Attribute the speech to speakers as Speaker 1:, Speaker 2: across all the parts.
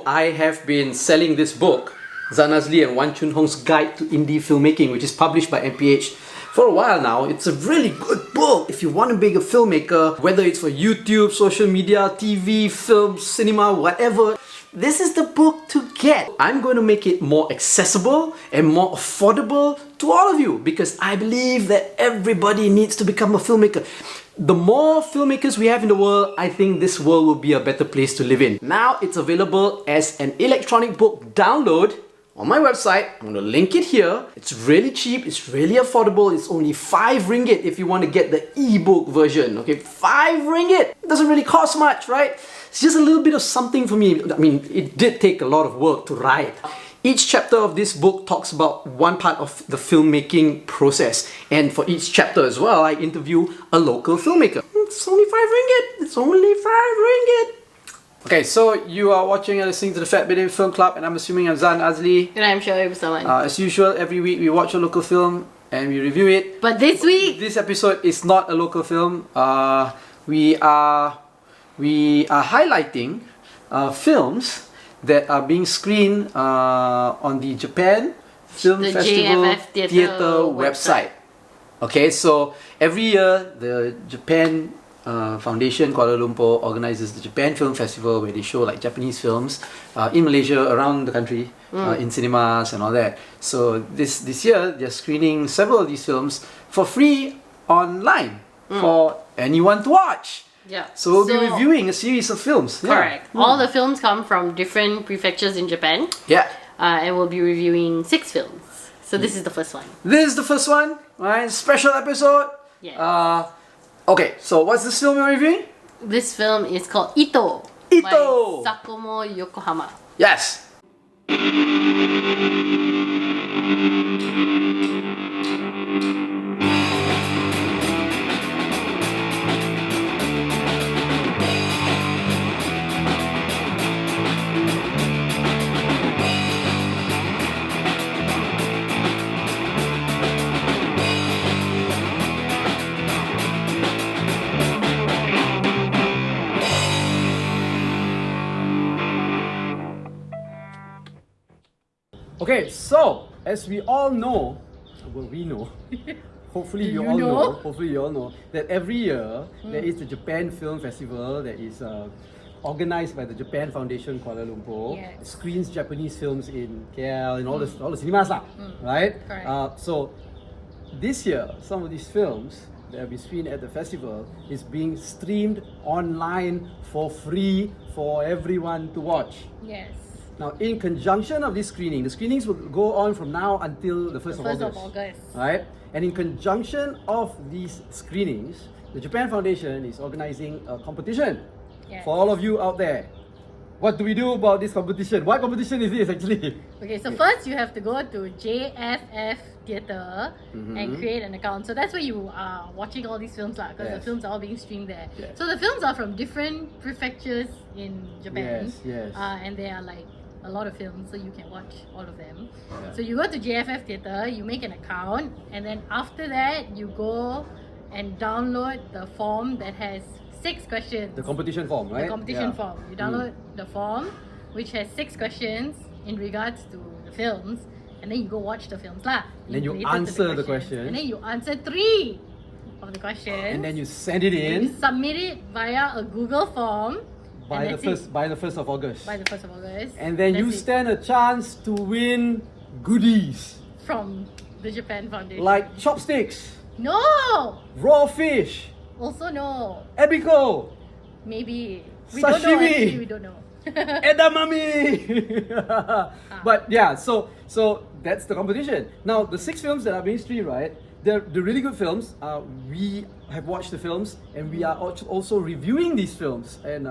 Speaker 1: I have been selling this book, Zanazli and Wan Chun Hong's Guide to Indie Filmmaking, which is published by MPH for a while now. It's a really good book if you want to be a filmmaker, whether it's for YouTube, social media, TV, film, cinema, whatever. This is the book to get. I'm going to make it more accessible and more affordable to all of you because I believe that everybody needs to become a filmmaker. The more filmmakers we have in the world, I think this world will be a better place to live in. Now it's available as an electronic book download on my website. I'm going to link it here. It's really cheap, it's really affordable. It's only 5 ringgit if you want to get the ebook version. Okay, 5 ringgit. It doesn't really cost much, right? It's just a little bit of something for me. I mean, it did take a lot of work to write. Each chapter of this book talks about one part of the filmmaking process. And for each chapter as well, I interview a local filmmaker. It's only 5 ringgit. It's only 5 ringgit. Okay, so you are watching and listening to the FAT BIDIN Film Club, and I'm assuming I'm Zan Azli.
Speaker 2: And I'm Shoaib Sawan.
Speaker 1: As usual, every week we watch a local film and we review it.
Speaker 2: But this week,
Speaker 1: this episode is not a local film. We are highlighting films that are being screened on the Japan Film Festival
Speaker 2: JFF
Speaker 1: Theatre website. Okay, so every year the Japan Foundation Kuala Lumpur organizes the Japan Film Festival where they show like Japanese films in Malaysia, around the country, in cinemas and all that. So this year they're screening several of these films for free online for anyone to watch.
Speaker 2: yeah.
Speaker 1: So we'll be reviewing a series of films.
Speaker 2: Correct. All the films come from different prefectures in Japan.
Speaker 1: Yeah.
Speaker 2: And we'll be reviewing 6 films. So this is the first one.
Speaker 1: This is the first one, right? Special episode.
Speaker 2: Yeah.
Speaker 1: Okay, so what's this film you're reviewing?
Speaker 2: This film is called Ito.
Speaker 1: Ito!
Speaker 2: By Sakumo Yokohama.
Speaker 1: Yes. Okay, so as we all know, well, we know, hopefully you all know, hopefully you all know that every year there is the Japan Film Festival that is organized by the Japan Foundation Kuala Lumpur.
Speaker 2: Yes.
Speaker 1: It screens Japanese films in KL and all the cinemas, right?
Speaker 2: Correct.
Speaker 1: So this year, some of these films that will be screened at the festival is being streamed online for free for everyone to watch.
Speaker 2: Yes.
Speaker 1: Now, in conjunction of this screening, the screenings will go on from now until the 1st of August. Right? And in conjunction of these screenings, the Japan Foundation is organizing a competition for all of you out there. What do we do about this competition? What competition is this actually?
Speaker 2: Okay, so first you have to go to JFF Theatre and create an account. So that's where you are watching all these films because the films are all being streamed there.
Speaker 1: Yes.
Speaker 2: So the films are from different prefectures in Japan.
Speaker 1: Yes.
Speaker 2: And they are like a lot of films, so you can watch all of them.
Speaker 1: Yeah.
Speaker 2: So you go to JFF Theatre, you make an account, and then after that you go and download the form that has 6 questions.
Speaker 1: The competition form, right?
Speaker 2: The competition form. You download the form which has 6 questions in regards to the films, and then you go watch the films lah.
Speaker 1: And then you answer the questions.
Speaker 2: And then you answer 3 of the questions.
Speaker 1: And then you send it
Speaker 2: And you
Speaker 1: in
Speaker 2: submit it via a Google form.
Speaker 1: by the 1st of August.
Speaker 2: By the 1st of August.
Speaker 1: And then you stand a chance to win goodies
Speaker 2: from the Japan Foundation.
Speaker 1: like chopsticks,
Speaker 2: No!
Speaker 1: raw fish,
Speaker 2: Also no.
Speaker 1: ebico,
Speaker 2: Maybe. We
Speaker 1: Sashimi.
Speaker 2: don't know actually, we don't know.
Speaker 1: edamame. But yeah, so that's the competition. Now the 6 films that are being streamed, right? They're really good films. We have watched the films and we are also reviewing these films. And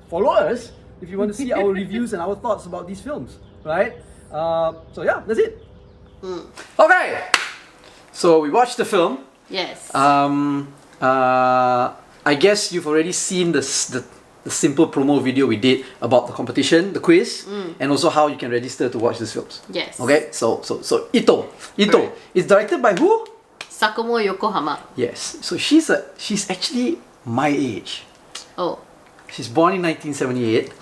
Speaker 1: follow us if you want to see our reviews and our thoughts about these films, right? So yeah, that's it. Okay, so we watched the film.
Speaker 2: Yes.
Speaker 1: I guess you've already seen the simple promo video we did about the competition, the quiz, and also how you can register to watch these films.
Speaker 2: Yes.
Speaker 1: Okay, so Ito is directed by who?
Speaker 2: Sakumo Yokohama.
Speaker 1: Yes. So she's actually my age.
Speaker 2: Oh.
Speaker 1: She's born in 1978.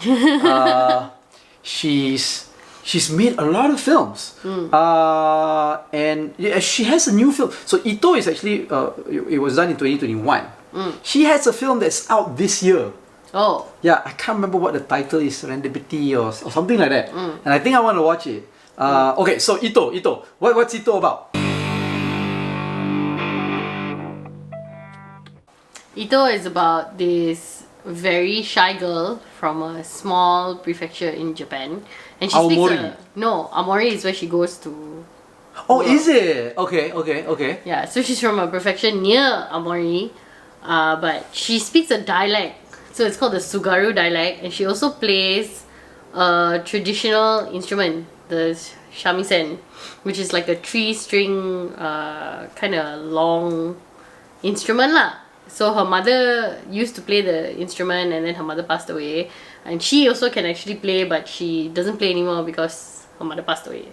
Speaker 1: She's made a lot of films. And yeah, she has a new film. So Ito is actually, it was done in 2021. She has a film that's out this year.
Speaker 2: Oh.
Speaker 1: Yeah, I can't remember what the title is, Serendipity or something like that. And I think I want to watch it. Okay, so Ito. What's Ito about?
Speaker 2: Ito is about this very shy girl from a small prefecture in Japan. And she
Speaker 1: Aomori.
Speaker 2: speaks Aomori is where she goes to.
Speaker 1: Oh, is it? Okay.
Speaker 2: Yeah, so she's from a prefecture near Aomori, but she speaks a dialect. So it's called the Tsugaru dialect, and she also plays a traditional instrument, the shamisen, which is like a 3-string kind of long instrument lah. So her mother used to play the instrument, and then her mother passed away, and she also can actually play, but she doesn't play anymore because her mother passed away.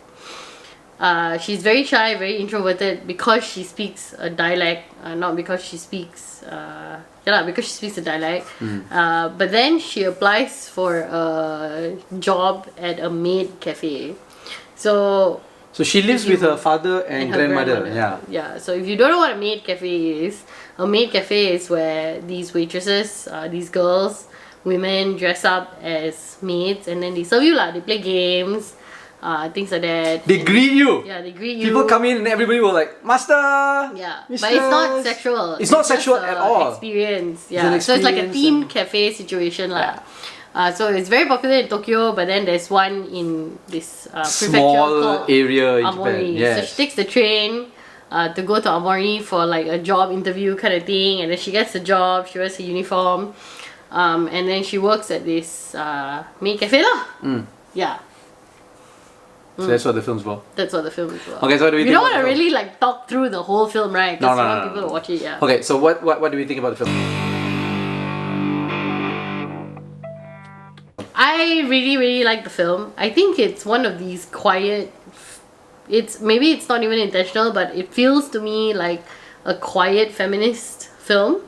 Speaker 2: She's very shy, very introverted because she speaks a dialect, not because she speaks because she speaks a dialect. But then she applies for a job at a maid cafe. So
Speaker 1: she lives with her father and
Speaker 2: her
Speaker 1: grandmother.
Speaker 2: Yeah. So if you don't know what a maid cafe is, a maid cafe is where these waitresses, these girls, women dress up as maids, and then they serve you lah. They play games, things like that.
Speaker 1: They greet you.
Speaker 2: Yeah, they greet you.
Speaker 1: People come in and everybody will like, Master.
Speaker 2: Yeah,
Speaker 1: Mistress.
Speaker 2: but it's not sexual.
Speaker 1: It's not
Speaker 2: just
Speaker 1: sexual
Speaker 2: a
Speaker 1: at all.
Speaker 2: Experience.
Speaker 1: It's
Speaker 2: Yeah,
Speaker 1: an
Speaker 2: so it's like a
Speaker 1: experience
Speaker 2: themed cafe situation lah. So it's very popular in Tokyo, but then there's one in this prefecture
Speaker 1: Small
Speaker 2: called
Speaker 1: area in
Speaker 2: Aomori.
Speaker 1: Japan. Yes.
Speaker 2: So she takes the train to go to Aomori for like a job interview kind of thing, and then she gets the job. She wears a uniform, and then she works at this maid cafe lah. Yeah.
Speaker 1: So that's what the film's about.
Speaker 2: That's what the film is about.
Speaker 1: Okay, so what do we
Speaker 2: We
Speaker 1: think
Speaker 2: don't
Speaker 1: about
Speaker 2: want to
Speaker 1: the film?
Speaker 2: really like talk through the whole film, right? Because
Speaker 1: No.
Speaker 2: we want people to watch it. Yeah.
Speaker 1: Okay, so what do we think about the film?
Speaker 2: I really like the film. I think it's one of these quiet. Maybe it's not even intentional, but it feels to me like a quiet feminist film.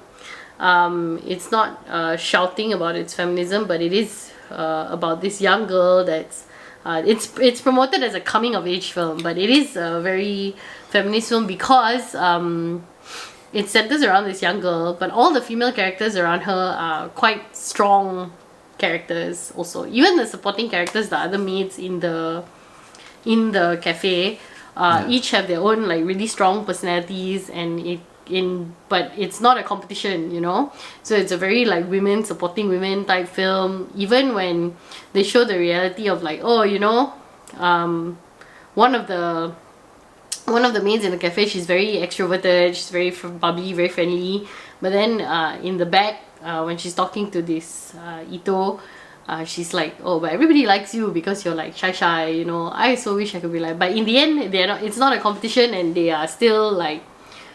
Speaker 2: It's not shouting about its feminism, but it is about this young girl that's. It's promoted as a coming of age film, but it is a very feminist film because it centers around this young girl, but all the female characters around her are quite strong characters also. Even the supporting characters, the other maids in the cafe, each have their own like really strong personalities, and but it's not a competition, you know. So it's a very like women supporting women type film. Even when they show the reality of like, oh, you know, one of the maids in the cafe, she's very extroverted, she's very bubbly, very friendly. But then in the back, when she's talking to this Ito, she's like, oh, but everybody likes you because you're like shy, you know. I so wish I could be like, but in the end, they're not. It's not a competition, and they are still like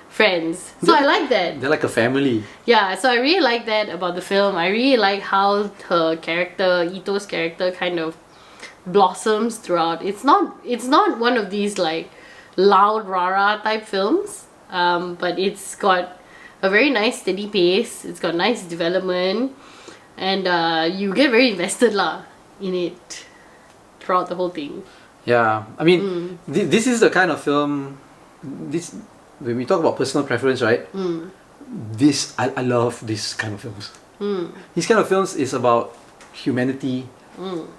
Speaker 2: friends. So I like that.
Speaker 1: They're like a family.
Speaker 2: Yeah, so I really like that about the film. I really like how her character, Ito's character, kind of blossoms throughout. It's not one of these like loud rara type films, but it's got a very nice steady pace. It's got nice development, and you get very invested lah in it throughout the whole thing.
Speaker 1: Yeah, I mean, this is the kind of film. When we talk about personal preference, right? I love this kind of films. These kind of films is about humanity,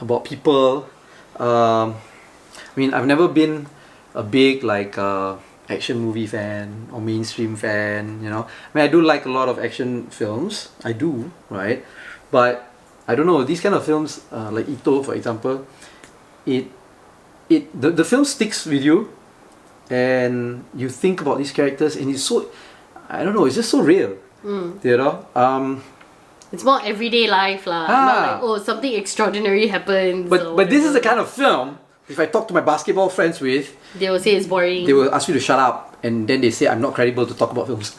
Speaker 1: about people. I mean, I've never been a big like action movie fan or mainstream fan, you know. I mean, I do like a lot of action films. I do, right? But I don't know, these kind of films, like Ito, for example, the film sticks with you, and you think about these characters, and it's so, I don't know, it's just so real, you know.
Speaker 2: It's more everyday life lah. Not like, oh, something extraordinary happens.
Speaker 1: But this is the kind of film, if I talk to my basketball friends with,
Speaker 2: they will say it's boring.
Speaker 1: they will ask you to shut up, and then they say I'm not credible to talk about films.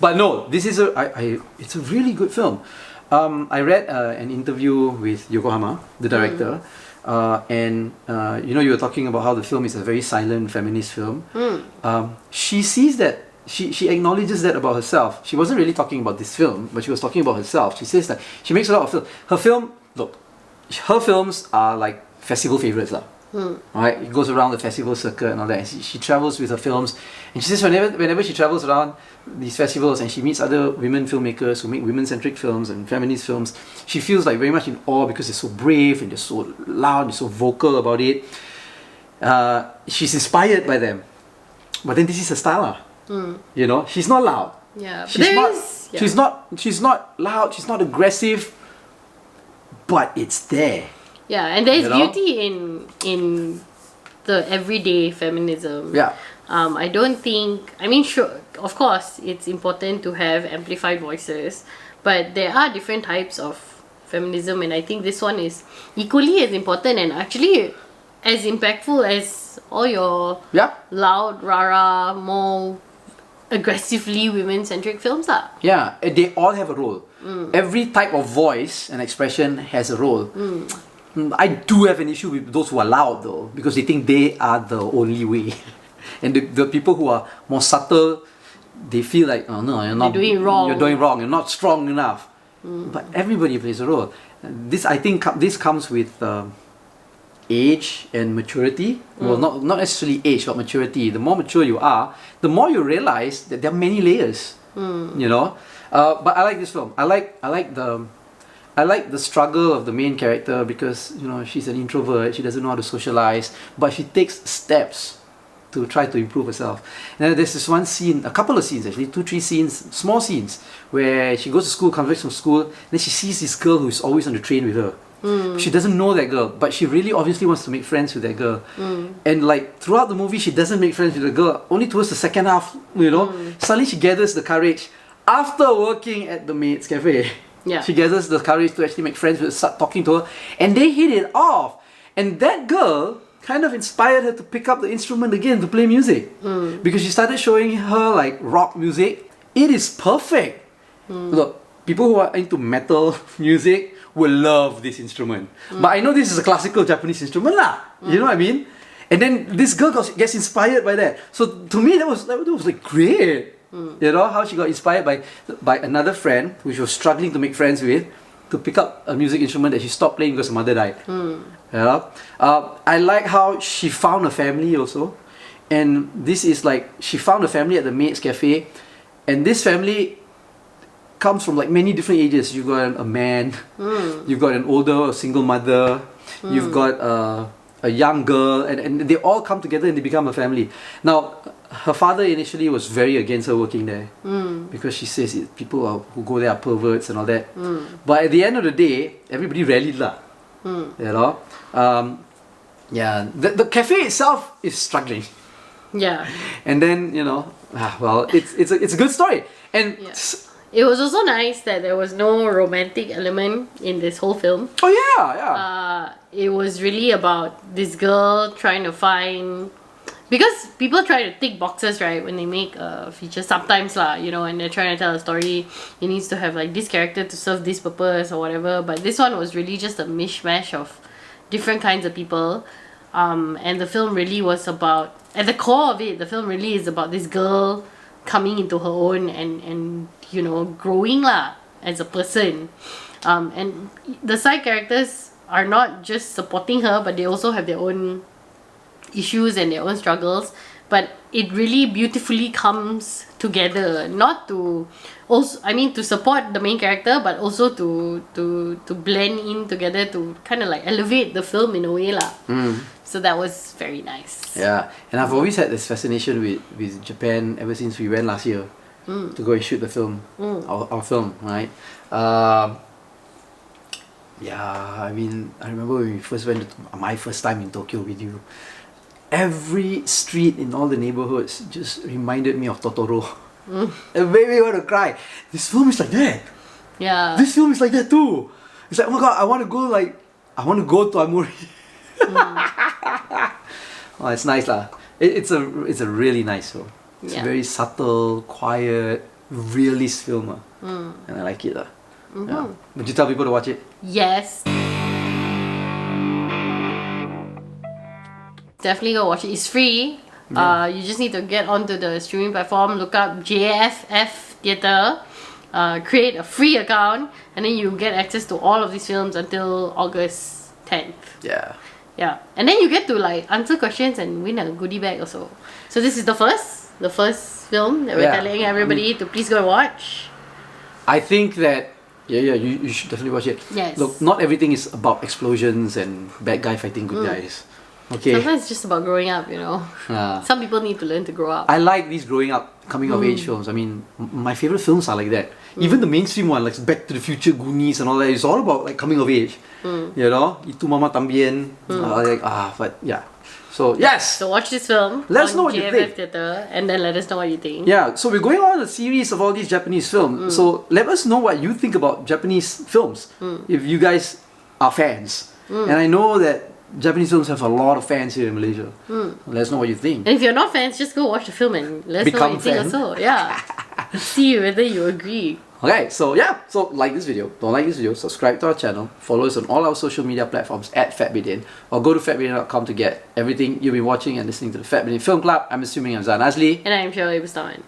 Speaker 1: But no, this is it's a really good film. I read an interview with Yokohama, the director, and you know, you were talking about how the film is a very silent feminist film. She sees that she acknowledges that about herself. She wasn't really talking about this film, but she was talking about herself. She says that she makes a lot of film. Her films are like festival favorites lah. Right, it goes around the festival circuit and all that. And she travels with her films, and she says whenever she travels around these festivals and she meets other women filmmakers who make women-centric films and feminist films, she feels like very much in awe because they're so brave and they're so loud, they're so vocal about it. She's inspired by them, but then this is her style lah. You know, she's not loud.
Speaker 2: Yeah,
Speaker 1: She's not loud. She's not aggressive, but it's there.
Speaker 2: Yeah, and there's beauty in the everyday feminism.
Speaker 1: Yeah.
Speaker 2: I don't think, I mean, sure, of course, it's important to have amplified voices, but there are different types of feminism, and I think this one is equally as important and actually as impactful as all your loud, rah-rah, more aggressively women-centric films lah.
Speaker 1: Yeah, they all have a role. Every type of voice and expression has a role. I do have an issue with those who are loud though, because they think they are the only way. And the people who are more subtle, they feel like, oh no, you're doing wrong, you're not strong enough. But everybody plays a role. I think this comes with age and maturity. Well, not necessarily age, but maturity. The more mature you are, the more you realize that there are many layers. You know, but I like this film. I like the struggle of the main character because, you know, she's an introvert, she doesn't know how to socialize, but she takes steps to try to improve herself. And there's this one scene, a couple of scenes actually, 2-3 scenes, small scenes, where she goes to school, comes back from school, then she sees this girl who is always on the train with her. She doesn't know that girl, but she really obviously wants to make friends with that girl. And like throughout the movie, she doesn't make friends with the girl. Only towards the second half, you know, suddenly she gathers the courage after working at the maid's cafe.
Speaker 2: Yeah.
Speaker 1: She gathers the courage to actually make friends with, start talking to her, and they hit it off. And that girl kind of inspired her to pick up the instrument again to play music, because she started showing her like rock music. It is perfect. Look, people who are into metal music will love this instrument. But I know this is a classical Japanese instrument lah. You know what I mean? And then this girl gets inspired by that. So to me, that was like great. You know how she got inspired by another friend who she was struggling to make friends with, to pick up a music instrument that she stopped playing because her mother died. Yeah. I like how she found a family also, and this is like she found a family at the maid's cafe, and this family comes from like many different ages. You've got a man, you've got an older single mother, you've got a young girl, and they all come together and they become a family. Now, her father initially was very against her working there, because she says people who go there are perverts and all that. But at the end of the day, everybody rallied lah. You know, yeah. The cafe itself is struggling.
Speaker 2: Yeah.
Speaker 1: And then, you know, well, it's a good story. And
Speaker 2: it was also nice that there was no romantic element in this whole film.
Speaker 1: Oh yeah.
Speaker 2: It was really about this girl trying to find, because people try to tick boxes, right, when they make a feature sometimes lah, you know, and they're trying to tell a story, it needs to have like this character to serve this purpose or whatever. But this one was really just a mishmash of different kinds of people, and the film really was about, at the core of it, the film really is about this girl coming into her own and you know, growing lah as a person, and the side characters are not just supporting her, but they also have their own issues and their own struggles. But it really beautifully comes together, not to also, I mean, to support the main character, but also to blend in together to kind of like elevate the film in a way lah. So that was very nice.
Speaker 1: Yeah, and I've always had this fascination with Japan ever since we went last year to go and shoot the film, our film, right? Yeah, I mean, I remember when we first went to my first time in Tokyo with you. Every street in all the neighborhoods just reminded me of Totoro. It made me want to cry. This film is like that.
Speaker 2: Yeah.
Speaker 1: This film is like that too. It's like, oh my god, I want to go to Amuri. Oh, it's nice lah. It's a really nice film. It's a very subtle, quiet, realist film, and I like it lah. Yeah. Would you tell people to watch it?
Speaker 2: Yes. Definitely go watch it. It's free You just need to get onto the streaming platform, look up JFF Theatre, create a free account, and then you get access to all of these films until August 10th.
Speaker 1: Yeah.
Speaker 2: Yeah, and then you get to like answer questions and win a goodie bag also. So this is the first film that we're telling everybody to please go and watch.
Speaker 1: I think that you should definitely watch it.
Speaker 2: Yes.
Speaker 1: Look, not everything is about explosions and bad guy fighting good guys. Okay.
Speaker 2: Sometimes it's just about growing up, you know. Some people need to learn to grow up.
Speaker 1: I like these growing up, coming of age films. I mean, my favorite films are like that. Even the mainstream one, like Back to the Future, Goonies, and all that, it's all about like coming of age. You know, Itu Mama Tambien. But yeah. So yes.
Speaker 2: So watch this film.
Speaker 1: Let us know what you
Speaker 2: JFF
Speaker 1: think.
Speaker 2: Theatre, and then let us know what you think.
Speaker 1: Yeah. So we're going on a series of all these Japanese films. So let us know what you think about Japanese films. If you guys are fans, and I know that Japanese films have a lot of fans here in Malaysia. Let us know what you think.
Speaker 2: And if you're not fans, just go watch the film and let us know what you think also. Yeah. See whether you agree.
Speaker 1: Okay, so yeah, so like this video, don't like this video, subscribe to our channel, follow us on all our social media platforms at FAT BIDIN, or go to fatbidin.com to get everything you've been watching and listening to the FAT BIDIN Film Club. I'm assuming I'm Zan Azli.
Speaker 2: And I'm Shirley Bustaman.